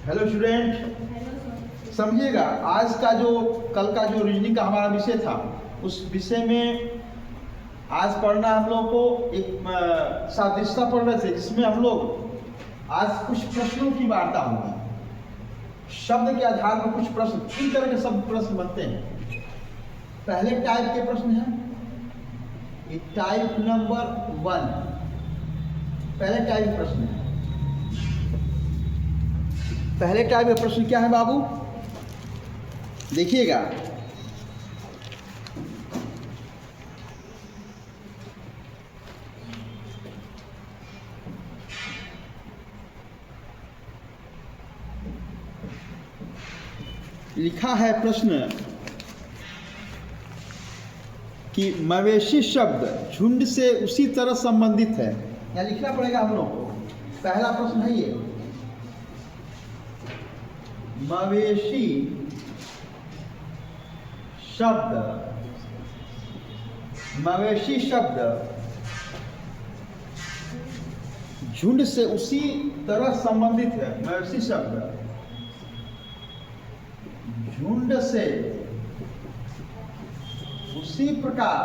Hello student, समझिएगा आज का जो कल का जो रीजनिंग का हमारा विषय था उस विषय में आज पढ़ना हम लोग को एक सादृश्यता पढ़ रहे थे, जिसमें हम लोग आज कुछ प्रश्नों की वार्ता होगी। शब्द के आधार पर कुछ प्रश्न, तीन तरह के शब्द प्रश्न बनते हैं। पहले टाइप के प्रश्न हैं, ये टाइप नंबर 1 पहले टाइप प्रश्न है। पहले टाइप का प्रश्न क्या है बाबू, देखिएगा। लिखा है प्रश्न कि मवेशी शब्द झुंड से उसी तरह संबंधित है। यहाँ लिखना पड़ेगा हम लोग को। पहला प्रश्न है ये, मवेशी शब्द झुंड से उसी तरह संबंधित है। मवेशी शब्द झुंड से उसी प्रकार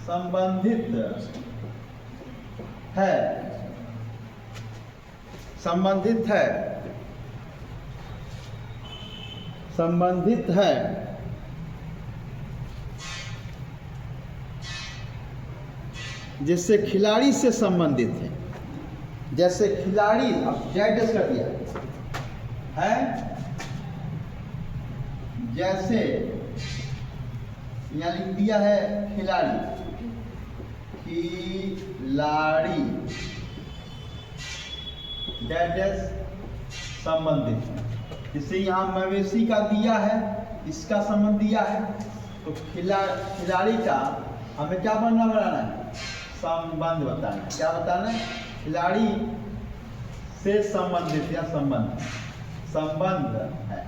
संबंधित है जैसे खिलाड़ी से संबंधित है। जैसे खिलाड़ी, अब जेड कर दिया है, जैसे यहाँ लिख दिया है खिलाड़ी संबंधित है। जैसे यहाँ मवेशी का दिया है, इसका संबंध दिया है, तो खिलाड़ी का हमें क्या बनाना है, संबंध बताना है। क्या बताना है, खिलाड़ी से संबंधित या संबंध है।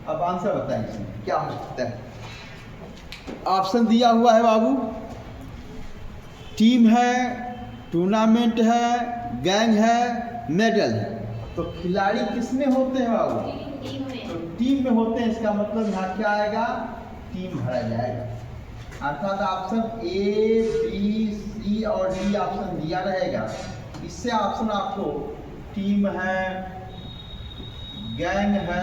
अब आंसर बताएं इसमें क्या हो सकता है। ऑप्शन दिया हुआ है बाबू, टीम है, टूर्नामेंट है, गैंग है, मेडल है। तो खिलाड़ी किस में होते हैं बाबू, तो टीम में होते हैं। इसका मतलब यहाँ क्या आएगा, टीम भरा जाएगा। अर्थात ऑप्शन ए, बी, सी और डी ऑप्शन दिया रहेगा। इससे ऑप्शन आपको टीम है, गैंग है,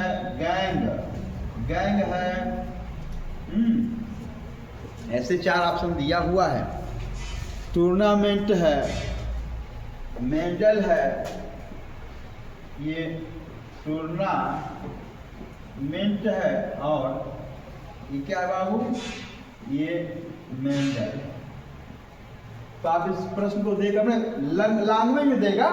ऐसे 4 ऑप्शन दिया हुआ है। टूर्नामेंट है, मेडल है, ये टूर्नामेंट है, और ये क्या है बाबू, ये मेडल। तो आप इस प्रश्न को देख अपने लैंग्वेज में देगा।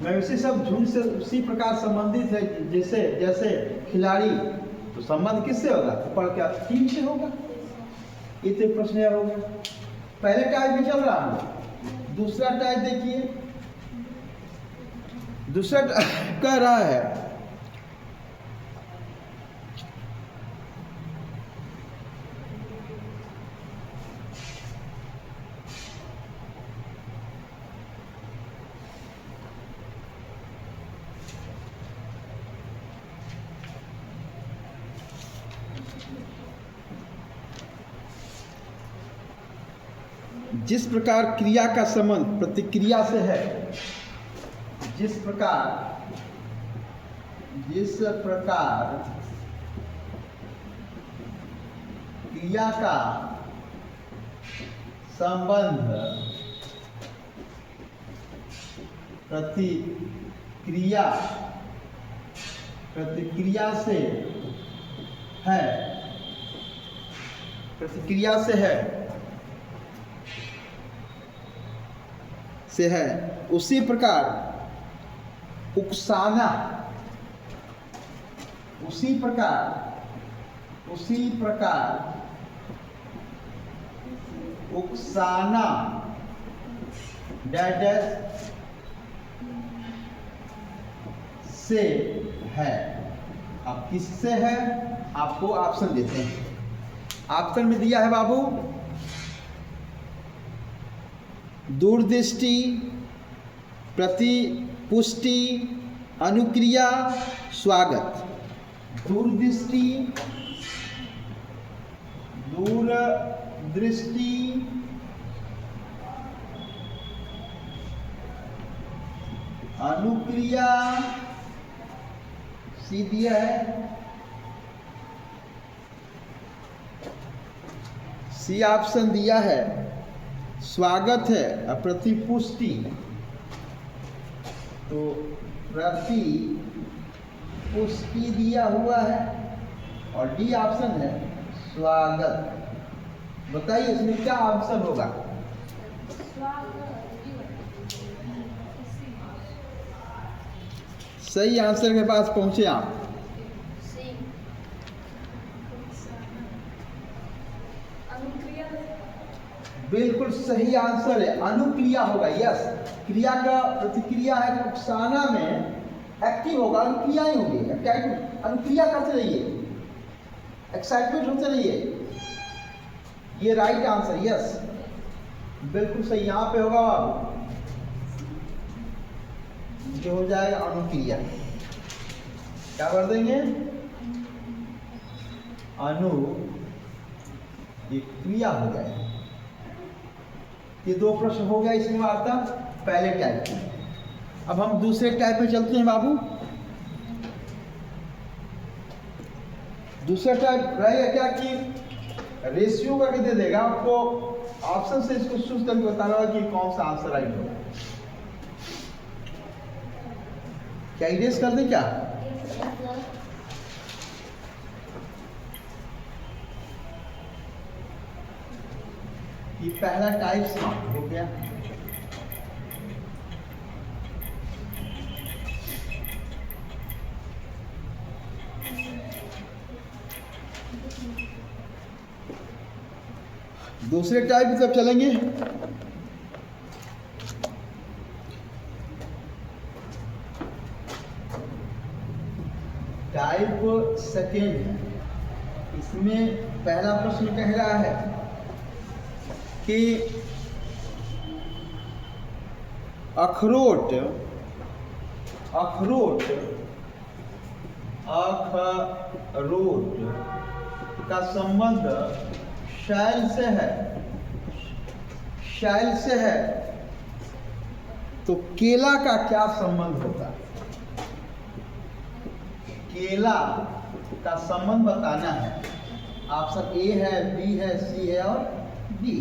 मवेशी सब झुंड से उसी प्रकार संबंधित है जैसे खिलाड़ी। तो संबंध किससे होगा, पढ़ क्या, टीम से होगा। इतने प्रश्न हो गए। पहले टाइप भी चल रहा है, दूसरा टाइप देखिए। दूसरा कह रहा है जिस प्रकार क्रिया का संबंध प्रतिक्रिया से है, जिस प्रकार क्रिया का संबंध प्रतिक्रिया से है, उसी प्रकार उकसाना से है। अब किससे है, आपको ऑप्शन देते हैं। ऑप्शन में दिया है बाबू, दूरदृष्टि, प्रतिपुष्टि, अनुक्रिया, स्वागत। दूरदृष्टि, दूरदृष्टि, अनुक्रिया, सीधी है, सी ऑप्शन दिया है, स्वागत है। और प्रतिपुष्टि, तो प्रतिपुष्टि दिया हुआ है और डी ऑप्शन है स्वागत। बताइए इसमें क्या आंसर होगा? सही आंसर के पास पहुंचे आप। बिल्कुल सही आंसर है, अनुक्रिया होगा। यस, क्रिया का प्रतिक्रिया है, उपसाना में एक्टिव होगा, अनुक्रिया ही होगी। अनुक्रिया करते रहिए, एक्साइटमेंट होते रहिए। ये राइट आंसर, यस बिल्कुल सही। यहाँ पे होगा जो हो जाएगा अनुक्रिया। क्या कर देंगे? अनु ये क्रिया हो जाएगा। ये दो प्रश्न हो गया इसमें वार्ता पहले टाइप में। अब हम दूसरे टाइप में चलते हैं बाबू। दूसरा टाइप रहेगा क्या कि रेशियो करके दे देगा आपको, ऑप्शन से इसको चूज करके बताना होगा कि कौन सा आंसर राइट होगा। क्या इरेज कर दें क्या? ये पहला टाइप समाप्त हो गया। दूसरे टाइप की तरफ चलेंगे। टाइप सेकेंड है। इसमें पहला प्रश्न कह रहा है कि अखरोट का संबंध शैल से है, तो केला का क्या संबंध होगा? केला का संबंध बताना है। ऑप्शन ए है, बी है, सी है और डी।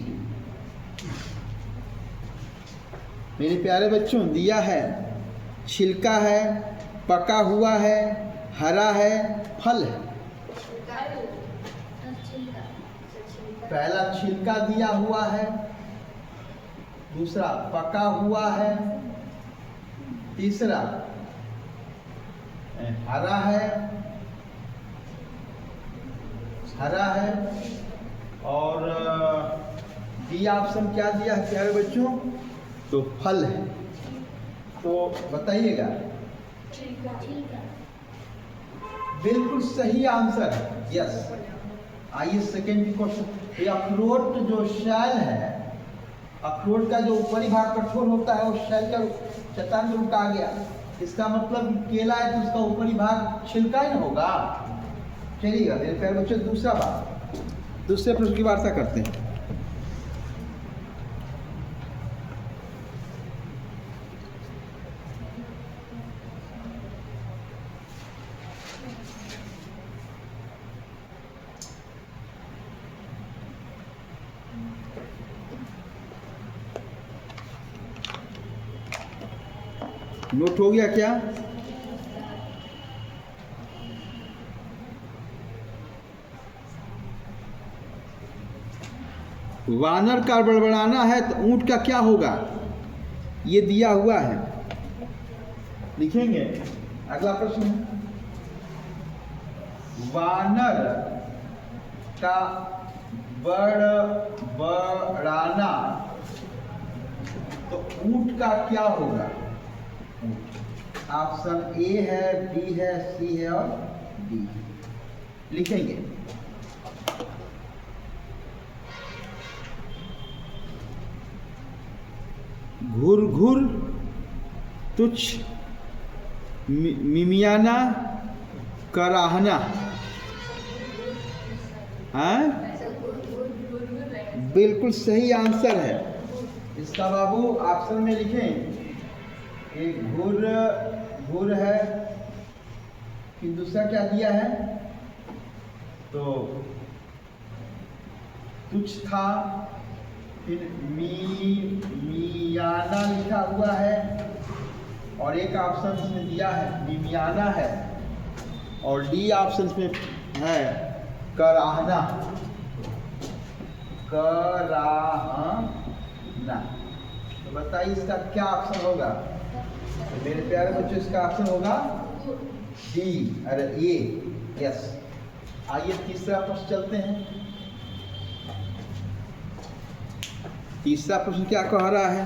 मेरे प्यारे बच्चों, दिया है छिलका है, पका हुआ है, हरा है, फल है। पहला छिलका दिया हुआ है, दूसरा पका हुआ है, तीसरा हरा है और डी ऑप्शन क्या दिया है प्यारे बच्चों? तो फल है। तो बताइएगा। बिल्कुल सही आंसर है, यस। आइए सेकेंड क्वेश्चन। ये अखरोट जो शैल है, अखरोट का जो ऊपरी भाग कठोर होता है, वो शैल का चट्टान में उठा गया। इसका मतलब केला है तो उसका ऊपरी भाग छिलका ही होगा। चलिएगा मेरे प्यारे बच्चों, दूसरे प्रश्न की वार्ता करते हैं। नोट हो गया क्या? वानर का बड़बड़ाना है तो ऊंट का क्या होगा? ये दिया हुआ है, लिखेंगे। अगला प्रश्न, वानर का बड़बड़ाना तो ऊंट का क्या होगा? ऑप्शन ए है, बी है, सी है और डी। लिखेंगे। घुर घुर तुच्छ, मिमियाना, कराहना। हाँ, बिल्कुल सही आंसर है इसका बाबू। ऑप्शन में लिखें, एक घुर है, फिर दूसरा क्या दिया है, तो तुच्छ था, फिर मियाना लिखा हुआ है, और एक ऑप्शन इसमें दिया है मिमियाना है, और डी ऑप्शन में है कराहना। तो बताइए इसका क्या ऑप्शन होगा। तो मेरे प्यारे बच्चों, इसका ऑप्शन होगा डी, अरे ए, यस। आइए तीसरा प्रश्न चलते हैं। तीसरा प्रश्न क्या कह रहा है,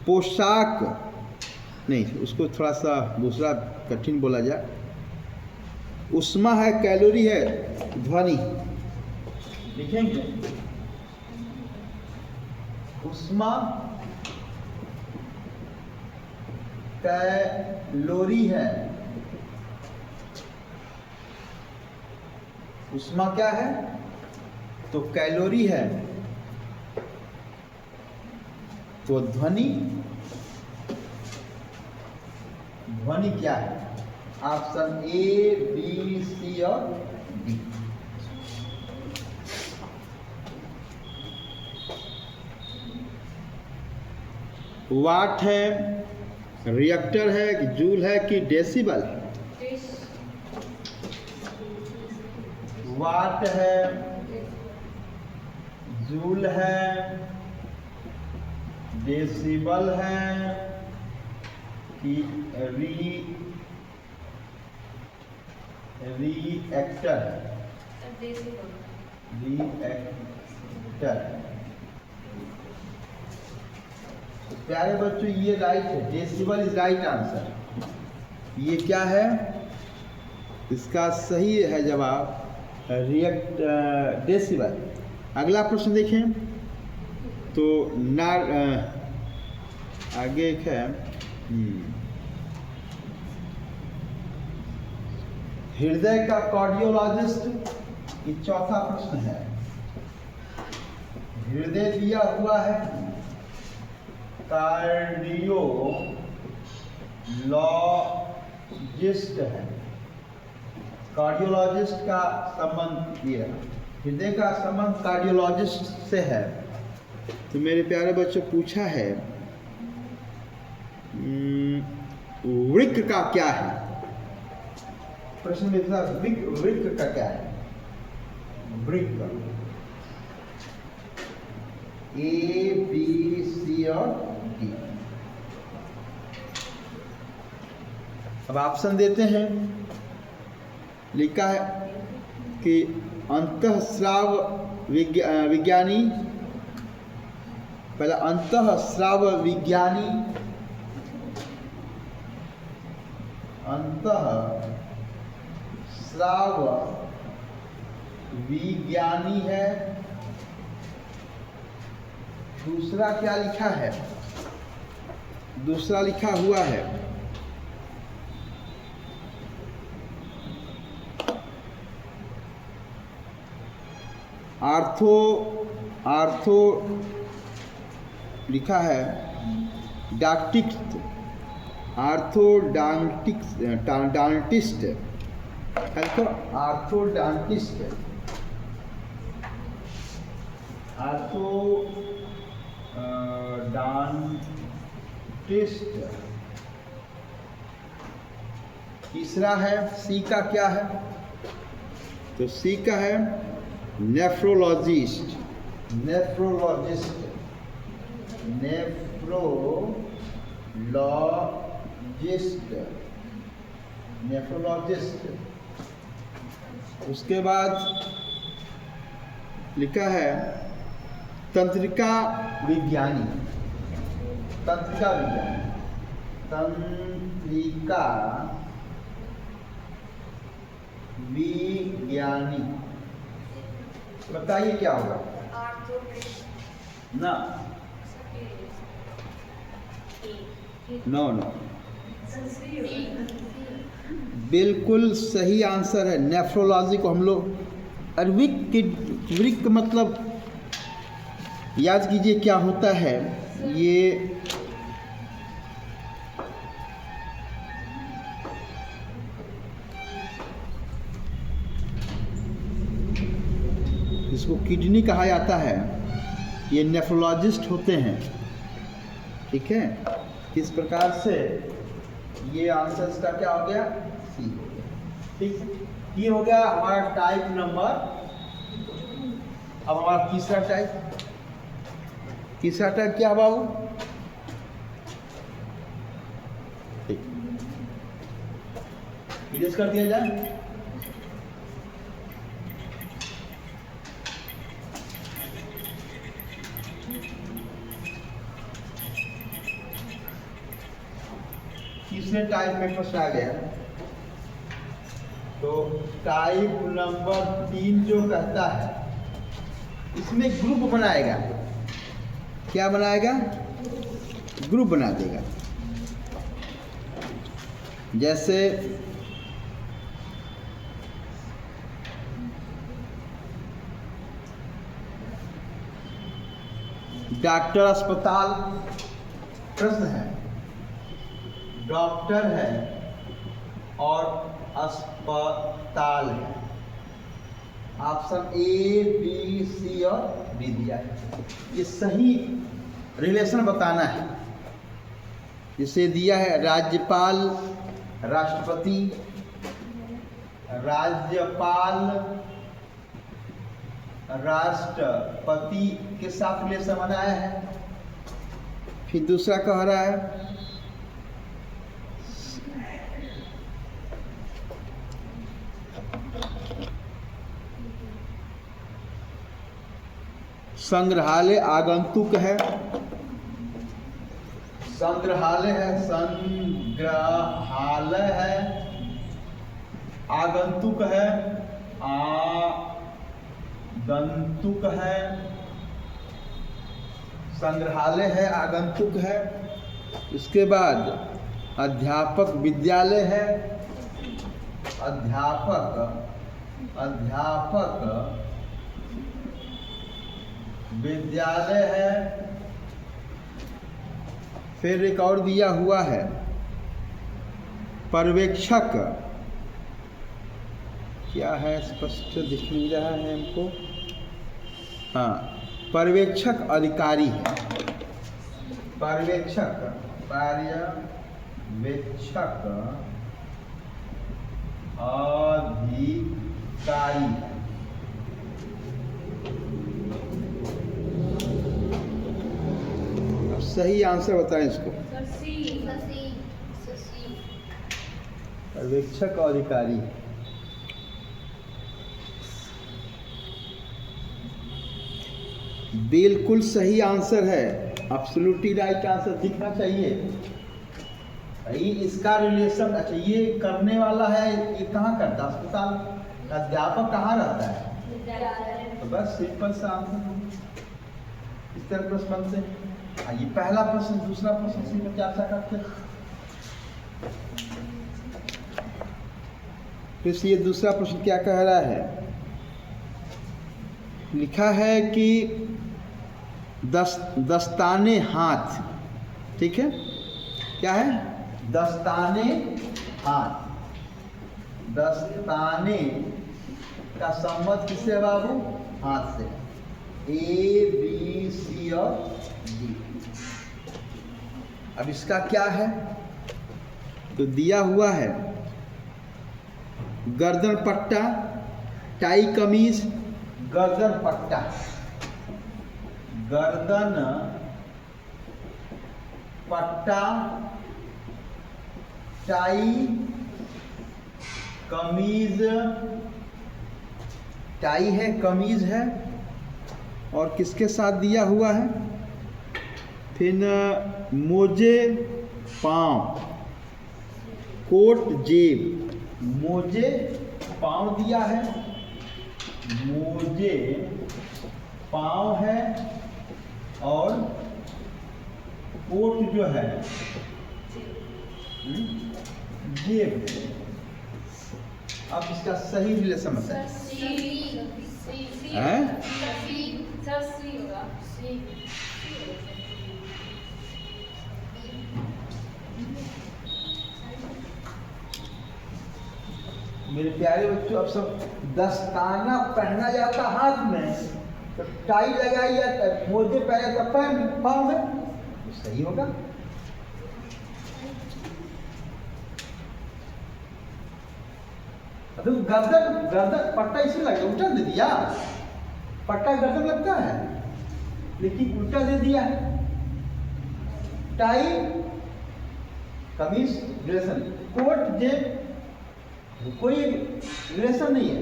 पोशाक, नहीं उसको थोड़ा सा दूसरा कठिन बोला जाए। उष्मा है, कैलोरी है, ध्वनि। लिखेंगे उष्मा, कैलोरी है। उष्मा क्या है, तो कैलोरी है, तो ध्वनि, ध्वनि क्या है। ऑप्शन ए, बी, सी और डी। वाट है, रिएक्टर है, जूल है कि डेसिबल। वाट है, जूल है, डेसिबल है कि रिएक्टर। प्यारे बच्चों, ये राइट है, डेसिबल इज राइट आंसर। ये क्या है, इसका सही है जवाब डेसिबल। अगला प्रश्न देखें तो आगे एक है, हृदय का कार्डियोलॉजिस्ट, ये चौथा प्रश्न है। हृदय दिया हुआ है, कार्डियोलॉजिस्ट है। कार्डियोलॉजिस्ट का संबंध ये है, हृदय का संबंध कार्डियोलॉजिस्ट से है। तो मेरे प्यारे बच्चों, पूछा है वृक्क का क्या है। प्रश्न में था वृक्क का क्या है। वृक्क ए, बी, सी और डी। अब ऑप्शन देते हैं। लिखा है कि अंतःस्राव विज्ञानी, पहला अंतःस्राव विज्ञानी, अंतःस्राव विज्ञानी है। दूसरा क्या लिखा है, दूसरा लिखा हुआ है आर्थो लिखा है डाक्टिक्स, आर्थोडांटिस्ट है, तो आर्थोडांटिस्ट, आर्थोडांटिस्ट। तीसरा है, सी का क्या है, तो सी का है नेफ्रोलॉजिस्ट, नेफ्रोलॉजिस्ट, नेफ्रोलॉजिस्ट, नेफ्रोलॉजिस्ट। उसके बाद लिखा है तंत्रिका विज्ञानी, तंत्रिका विज्ञानी, तंत्रिका विज्ञानी। बताइए क्या होगा ना, नो नो, बिल्कुल सही आंसर है। नेफ्रोलॉजी को हम लोग वृक्क मतलब याद कीजिए क्या होता है। ये इसको किडनी कहा जाता है। ये नेफ्रोलॉजिस्ट होते हैं, ठीक है। इस प्रकार से ये आंसर इसका क्या हो गया, सी हो गया, ठीक है। ये हो गया हमारा टाइप नंबर। अब हमारा तीसरा टाइप क्या है बाबू, ठीक, इरेज कर दिया जाए। तीसरे टाइप में प्रश्न आ गया। तो टाइप नंबर 3 जो कहता है, इसमें ग्रुप बनाएगा। क्या बनाएगा, ग्रुप बना देगा। जैसे डॉक्टर अस्पताल प्रश्न है, डॉक्टर है और अस्पताल है। ऑप्शन ए, बी, सी और डी दिया है। ये सही रिलेशन बताना है। जिसे दिया है राज्यपाल, राष्ट्रपति, राज्यपाल राष्ट्रपति के साथ रिलेशन बनाया है। फिर दूसरा कह रहा है संग्रहालय आगंतुक है, संग्रहालय है, आगंतुक है, आगंतुक है, संग्रहालय है, आगंतुक है। इसके बाद अध्यापक विद्यालय है, अध्यापक विद्यालय है। फिर एक और दिया हुआ है पर्यवेक्षक, क्या है स्पष्ट दिख नहीं रहा है हमको। हाँ, पर्यवेक्षक अधिकारी है, पर्यवेक्षक अधिकारी है। सही आंसर बताएं इसको। पर्यवेक्षक अधिकारी, बिल्कुल सही आंसर है। एब्सोल्युटली राइट आंसर दिखना चाहिए। इसका रिलेशन, अच्छा ये करने वाला है, ये कहाँ करता है, अस्पताल। अध्यापक कहाँ रहता है, तो बस सिंपल सा आंसर इस तरह प्रश्न से। ये पहला प्रश्न, दूसरा प्रश्न इसी पर चर्चा करते हैं। फिर ये दूसरा प्रश्न क्या कह रहा है, लिखा है कि दस्ताने हाथ, ठीक है, क्या है, दस्ताने हाथ। दस्ताने का संबंध किससे बाबू, हाथ से। ए, बी, सी और डी। अब इसका क्या है, तो दिया हुआ है गर्दन पट्टा, टाई कमीज, गर्दन पट्टा, गर्दन पट्टा, टाई कमीज, टाई है, कमीज है, और किसके साथ दिया हुआ है, फिर मोजे पाँव, कोट जेब। मोजे पाँव दिया है, मोजे पाँव है, और कोट जो है जेब, अब इसका सही रिलेशन बताएं। हैं? मेरे प्यारे बच्चों, अब सब दस्ताना पहना जाता हाथ में, तो टाई लगाई या मोजे पहने तो पाँव में, तो सही होगा। अभी गर्दन पट्टा इसे लगा, उल्टा दे दिया। पट्टा गर्दन लगता है लेकिन उल्टा दे दिया। टाई कमीज रिलेशन, कोट जेब कोई रिलेशन नहीं है।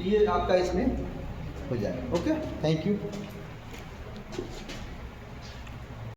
ये आपका इसमें हो जाएगा। Okay, thank you.